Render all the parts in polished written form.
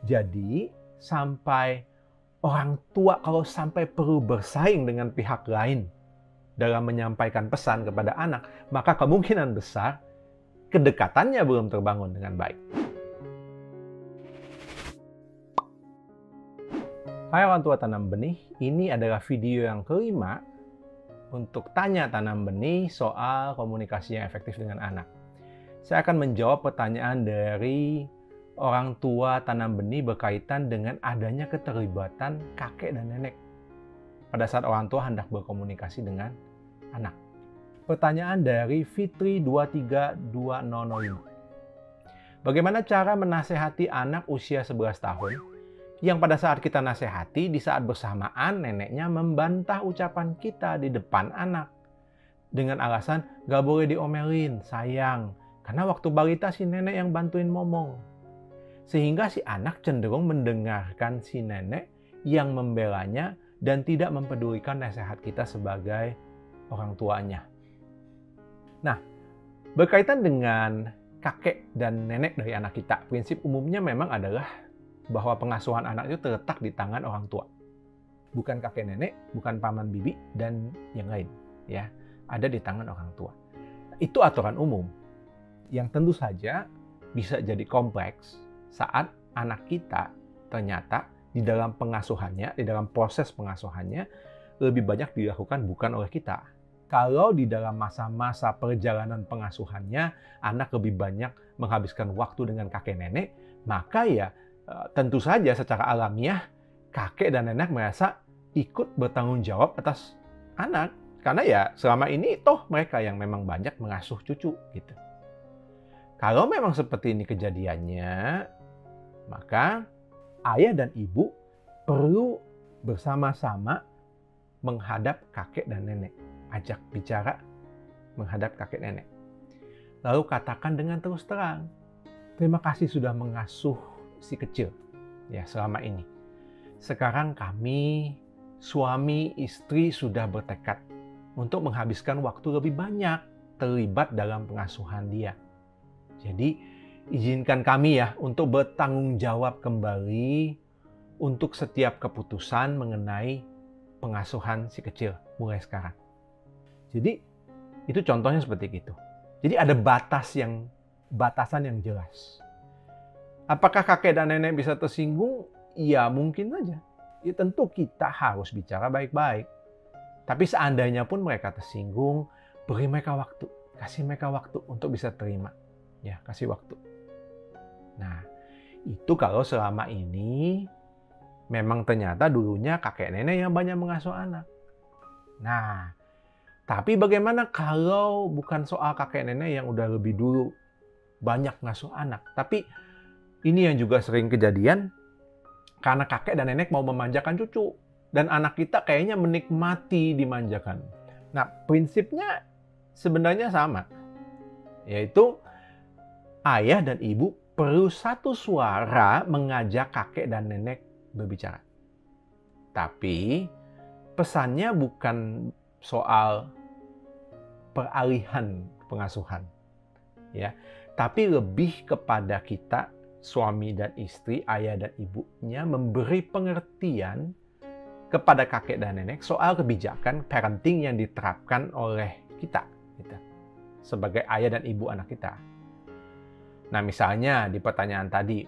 Jadi, sampai orang tua kalau sampai perlu bersaing dengan pihak lain dalam menyampaikan pesan kepada anak, maka kemungkinan besar kedekatannya belum terbangun dengan baik. Hai orang tua tanam benih, ini adalah video yang kelima untuk tanya tanam benih soal komunikasi yang efektif dengan anak. Saya akan menjawab pertanyaan dari orang tua tanam benih berkaitan dengan adanya keterlibatan kakek dan nenek pada saat orang tua hendak berkomunikasi dengan anak. Pertanyaan dari Fitri 23205. Bagaimana cara menasehati anak usia 11 tahun yang pada saat kita nasihati, di saat bersamaan neneknya membantah ucapan kita di depan anak dengan alasan gak boleh diomelin, sayang, karena waktu balita si nenek yang bantuin ngomong. Sehingga si anak cenderung mendengarkan si nenek yang membelanya dan tidak mempedulikan nasihat kita sebagai orang tuanya. Nah, berkaitan dengan kakek dan nenek dari anak kita, prinsip umumnya memang adalah bahwa pengasuhan anak itu terletak di tangan orang tua. Bukan kakek nenek, bukan paman bibi, dan yang lain. Ya, ada di tangan orang tua. Itu aturan umum. Yang tentu saja bisa jadi kompleks saat anak kita ternyata di dalam pengasuhannya, di dalam proses pengasuhannya, lebih banyak dilakukan bukan oleh kita. Kalau di dalam masa-masa perjalanan pengasuhannya, anak lebih banyak menghabiskan waktu dengan kakek nenek, maka ya tentu saja secara alamiah kakek dan nenek merasa ikut bertanggung jawab atas anak. Karena ya selama ini toh mereka yang memang banyak mengasuh cucu gitu. Kalau memang seperti ini kejadiannya, maka ayah dan ibu perlu bersama-sama menghadap kakek dan nenek. Ajak bicara menghadap kakek nenek. Lalu katakan dengan terus terang, terima kasih sudah mengasuh si kecil ya selama ini. Sekarang kami, suami istri sudah bertekad untuk menghabiskan waktu lebih banyak terlibat dalam pengasuhan dia. Jadi izinkan kami ya untuk bertanggung jawab kembali untuk setiap keputusan mengenai pengasuhan si kecil mulai sekarang. Jadi itu contohnya seperti itu. Jadi ada batasan yang jelas. Apakah kakek dan nenek bisa tersinggung? Ya mungkin saja. Ya tentu kita harus bicara baik-baik. Tapi seandainya pun mereka tersinggung, beri mereka waktu. Kasih mereka waktu untuk bisa terima. Ya, kasih waktu. Nah, itu kalau selama ini memang ternyata dulunya kakek nenek yang banyak mengasuh anak. Nah, tapi bagaimana kalau bukan soal kakek nenek yang udah lebih dulu banyak ngasuh anak, tapi ini yang juga sering kejadian karena kakek dan nenek mau memanjakan cucu dan anak kita kayaknya menikmati dimanjakan. Nah, prinsipnya sebenarnya sama, yaitu ayah dan ibu perlu satu suara mengajak kakek dan nenek berbicara. Tapi pesannya bukan soal peralihan pengasuhan, ya, tapi lebih kepada kita suami dan istri, ayah dan ibunya memberi pengertian kepada kakek dan nenek soal kebijakan parenting yang diterapkan oleh kita, gitu, sebagai ayah dan ibu anak kita. Nah, misalnya di pertanyaan tadi,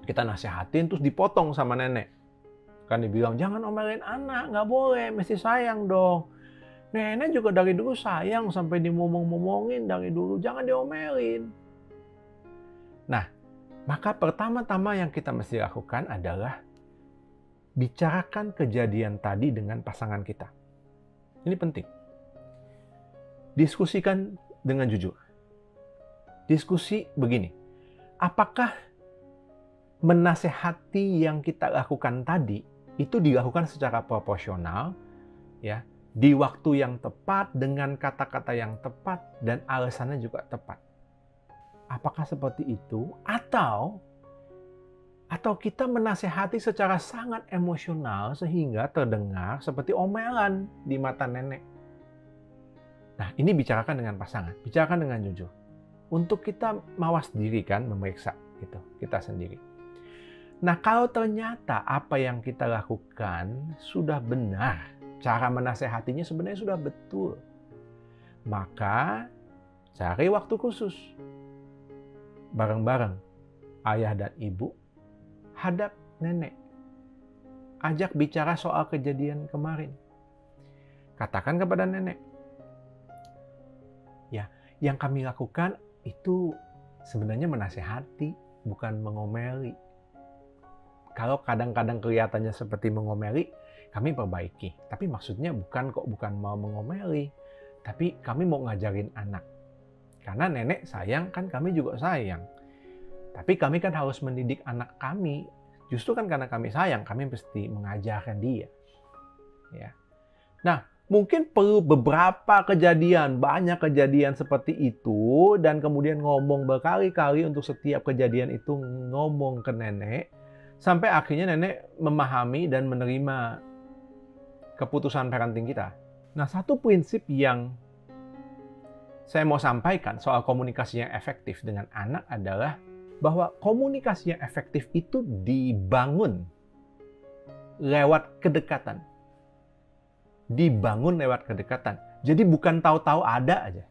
kita nasihatin terus dipotong sama nenek. Kan dibilang, jangan omelin anak, nggak boleh, mesti sayang dong. Nenek juga dari dulu sayang sampai dimomong-momongin dari dulu, jangan diomelin. Nah, maka pertama-tama yang kita mesti lakukan adalah bicarakan kejadian tadi dengan pasangan kita. Ini penting. Diskusikan dengan jujur. Diskusi begini, apakah menasehati yang kita lakukan tadi itu dilakukan secara proporsional, ya, di waktu yang tepat, dengan kata-kata yang tepat, dan alasannya juga tepat. Apakah seperti itu? Atau kita menasehati secara sangat emosional sehingga terdengar seperti omelan di mata nenek. Nah, ini bicarakan dengan pasangan, bicarakan dengan jujur. Untuk kita mawas diri kan, memeriksa gitu, kita sendiri. Nah, kalau ternyata apa yang kita lakukan sudah benar, cara menasehatinya sebenarnya sudah betul, maka cari waktu khusus. Bareng-bareng, ayah dan ibu, hadap nenek. Ajak bicara soal kejadian kemarin. Katakan kepada nenek, ya, yang kami lakukan itu sebenarnya menasehati, bukan mengomeli. Kalau kadang-kadang kelihatannya seperti mengomeli, kami perbaiki. Tapi maksudnya bukan mau mengomeli, tapi kami mau ngajarin anak. Karena nenek sayang, kan kami juga sayang. Tapi kami kan harus mendidik anak kami. Justru kan karena kami sayang, kami mesti mengajarkan dia. Ya. Nah, mungkin perlu beberapa kejadian, banyak kejadian seperti itu, dan kemudian ngomong berkali-kali untuk setiap kejadian itu ngomong ke nenek, sampai akhirnya nenek memahami dan menerima keputusan parenting kita. Nah, satu prinsip yang saya mau sampaikan soal komunikasi yang efektif dengan anak adalah bahwa komunikasi yang efektif itu dibangun lewat kedekatan. Dibangun lewat kedekatan. Jadi bukan tahu-tahu ada aja.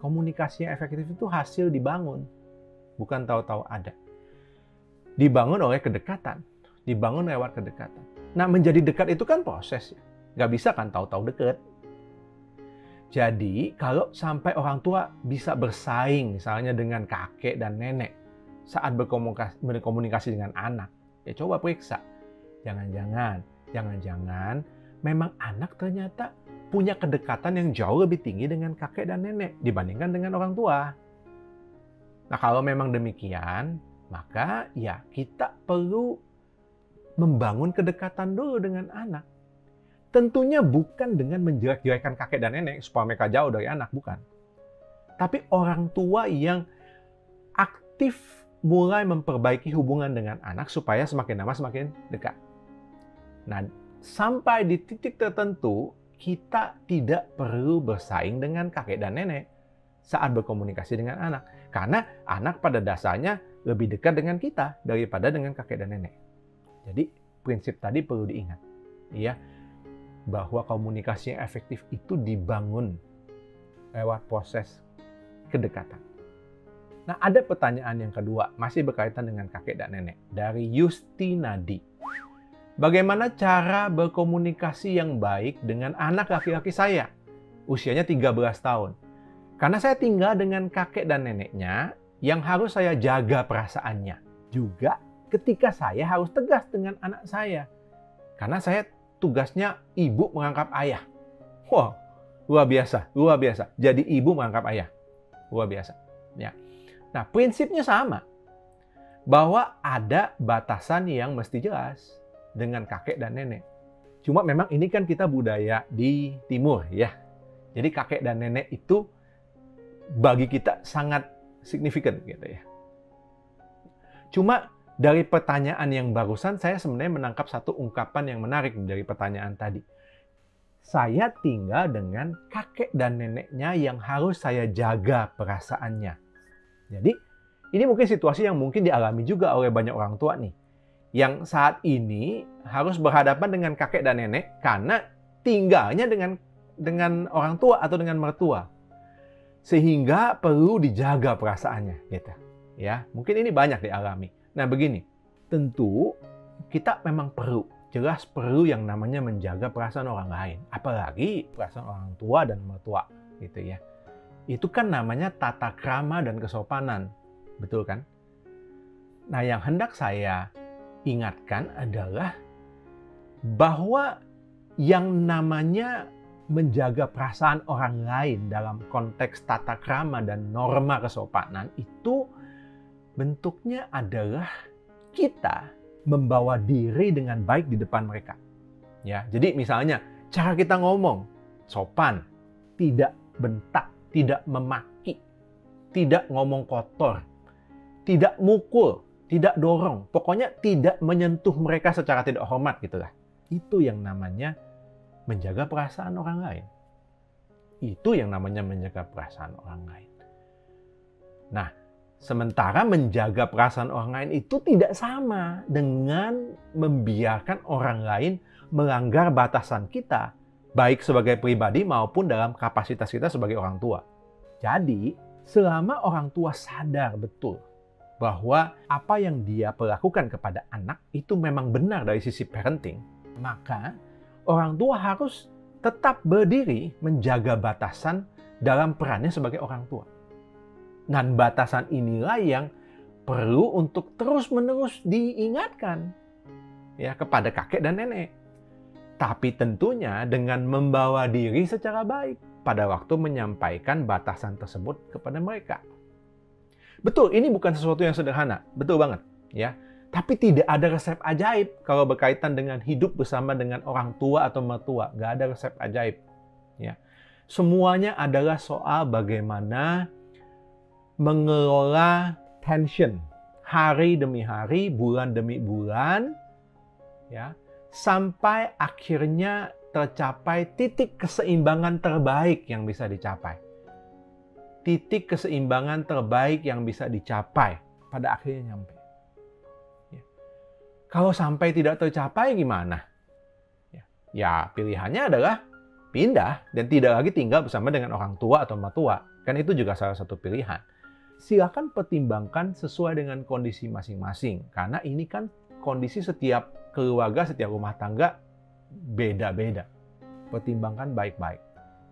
Komunikasi yang efektif itu hasil dibangun, bukan tahu-tahu ada. Dibangun oleh kedekatan, dibangun lewat kedekatan. Nah, menjadi dekat itu kan proses. Nggak bisa kan tahu-tahu dekat. Jadi, kalau sampai orang tua bisa bersaing misalnya dengan kakek dan nenek saat berkomunikasi dengan anak, ya coba periksa. Jangan-jangan memang anak ternyata punya kedekatan yang jauh lebih tinggi dengan kakek dan nenek dibandingkan dengan orang tua. Nah, kalau memang demikian, maka ya kita perlu membangun kedekatan dulu dengan anak. Tentunya bukan dengan menjelek-jelekan kakek dan nenek supaya mereka jauh dari anak, bukan. Tapi orang tua yang aktif mulai memperbaiki hubungan dengan anak supaya semakin lama semakin dekat. Nah, sampai di titik tertentu, kita tidak perlu bersaing dengan kakek dan nenek saat berkomunikasi dengan anak. Karena anak pada dasarnya lebih dekat dengan kita daripada dengan kakek dan nenek. Jadi, prinsip tadi perlu diingat. Ya, bahwa komunikasi yang efektif itu dibangun lewat proses kedekatan. Nah, ada pertanyaan yang kedua, masih berkaitan dengan kakek dan nenek, dari Yustinadi. Bagaimana cara berkomunikasi yang baik dengan anak laki-laki saya? Usianya 13 tahun. Karena saya tinggal dengan kakek dan neneknya yang harus saya jaga perasaannya. Juga ketika saya harus tegas dengan anak saya. Karena saya tugasnya ibu menganggap ayah. Wah, luar biasa, luar biasa. Jadi ibu menganggap ayah. Luar biasa. Ya. Nah, prinsipnya sama. Bahwa ada batasan yang mesti jelas dengan kakek dan nenek. Cuma memang ini kan kita budaya di timur ya. Jadi kakek dan nenek itu bagi kita sangat signifikan gitu ya. Cuma dari pertanyaan yang barusan, saya sebenarnya menangkap satu ungkapan yang menarik dari pertanyaan tadi. Saya tinggal dengan kakek dan neneknya yang harus saya jaga perasaannya. Jadi, ini mungkin situasi yang mungkin dialami juga oleh banyak orang tua nih. Yang saat ini harus berhadapan dengan kakek dan nenek karena tinggalnya dengan orang tua atau dengan mertua. Sehingga perlu dijaga perasaannya. Gitu. Ya, mungkin ini banyak dialami. Nah, begini, tentu kita memang jelas perlu yang namanya menjaga perasaan orang lain. Apalagi perasaan orang tua dan mertua, gitu ya. Itu kan namanya tata krama dan kesopanan, betul kan? Nah, yang hendak saya ingatkan adalah bahwa yang namanya menjaga perasaan orang lain dalam konteks tata krama dan norma kesopanan itu bentuknya adalah kita membawa diri dengan baik di depan mereka. Ya, jadi misalnya cara kita ngomong sopan, tidak bentak, tidak memaki, tidak ngomong kotor, tidak mukul, tidak dorong, pokoknya tidak menyentuh mereka secara tidak hormat gitulah. Itu yang namanya menjaga perasaan orang lain. Itu yang namanya menjaga perasaan orang lain. Nah, Sementara menjaga perasaan orang lain itu tidak sama dengan membiarkan orang lain melanggar batasan kita, baik sebagai pribadi maupun dalam kapasitas kita sebagai orang tua. Jadi, selama orang tua sadar betul bahwa apa yang dia perlakukan kepada anak itu memang benar dari sisi parenting, maka orang tua harus tetap berdiri menjaga batasan dalam perannya sebagai orang tua. Dan batasan inilah yang perlu untuk terus-menerus diingatkan ya kepada kakek dan nenek. Tapi tentunya dengan membawa diri secara baik pada waktu menyampaikan batasan tersebut kepada mereka. Betul, ini bukan sesuatu yang sederhana, betul banget ya. Tapi tidak ada resep ajaib kalau berkaitan dengan hidup bersama dengan orang tua atau mertua. Nggak ada resep ajaib ya. Semuanya adalah soal bagaimana mengelola tension hari demi hari, bulan demi bulan, ya, sampai akhirnya tercapai titik keseimbangan terbaik yang bisa dicapai. Titik keseimbangan terbaik yang bisa dicapai pada akhirnya nyampe. Ya. Kalau sampai tidak tercapai gimana? Ya, pilihannya adalah pindah dan tidak lagi tinggal bersama dengan orang tua atau mertua. Kan itu juga salah satu pilihan. Silakan pertimbangkan sesuai dengan kondisi masing-masing. Karena ini kan kondisi setiap keluarga, setiap rumah tangga beda-beda. Pertimbangkan baik-baik.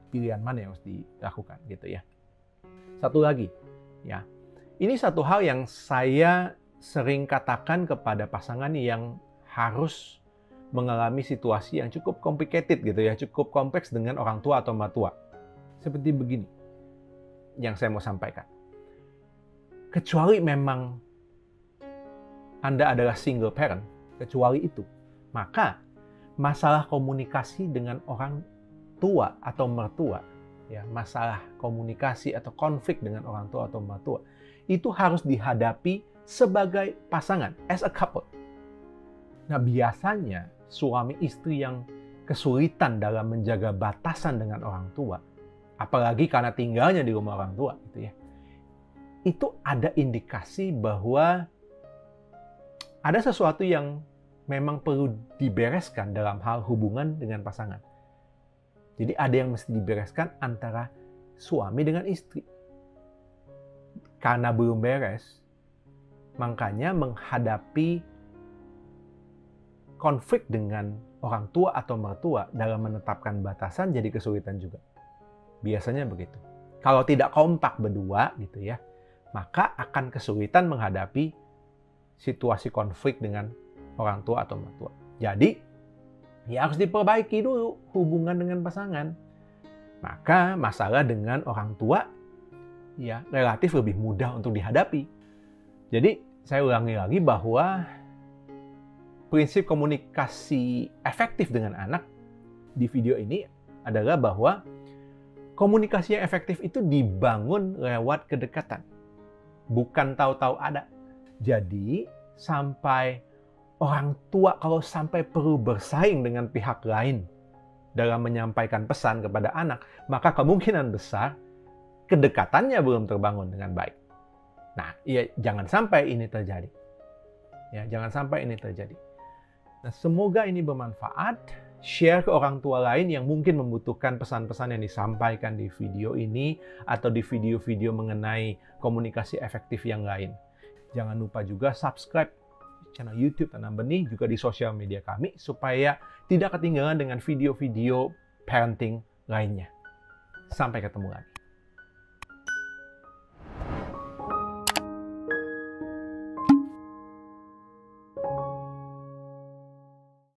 Pilihan mana yang harus dilakukan gitu ya. Satu lagi, ya. Ini satu hal yang saya sering katakan kepada pasangan yang harus mengalami situasi yang cukup complicated gitu ya, cukup kompleks dengan orang tua atau mertua. Seperti begini yang saya mau sampaikan. Kecuali memang Anda adalah single parent, kecuali itu, maka masalah komunikasi dengan orang tua atau mertua, ya, masalah komunikasi atau konflik dengan orang tua atau mertua, itu harus dihadapi sebagai pasangan, as a couple. Nah, biasanya suami istri yang kesulitan dalam menjaga batasan dengan orang tua, apalagi karena tinggalnya di rumah orang tua, gitu ya, itu ada indikasi bahwa ada sesuatu yang memang perlu dibereskan dalam hal hubungan dengan pasangan. Jadi ada yang mesti dibereskan antara suami dengan istri. Karena belum beres, makanya menghadapi konflik dengan orang tua atau mertua dalam menetapkan batasan jadi kesulitan juga. Biasanya begitu. Kalau tidak kompak berdua gitu ya, maka akan kesulitan menghadapi situasi konflik dengan orang tua atau mertua. Jadi, ya harus diperbaiki dulu hubungan dengan pasangan. Maka masalah dengan orang tua ya relatif lebih mudah untuk dihadapi. Jadi, saya ulangi lagi bahwa prinsip komunikasi efektif dengan anak di video ini adalah bahwa komunikasi yang efektif itu dibangun lewat kedekatan. Bukan tahu-tahu ada. Jadi, sampai orang tua kalau sampai perlu bersaing dengan pihak lain dalam menyampaikan pesan kepada anak, maka kemungkinan besar kedekatannya belum terbangun dengan baik. Nah, ya jangan sampai ini terjadi. Ya, jangan sampai ini terjadi. Nah, semoga ini bermanfaat. Share ke orang tua lain yang mungkin membutuhkan pesan-pesan yang disampaikan di video ini atau di video-video mengenai komunikasi efektif yang lain. Jangan lupa juga subscribe channel YouTube Tanam Benih, juga di sosial media kami, supaya tidak ketinggalan dengan video-video parenting lainnya. Sampai ketemu lagi.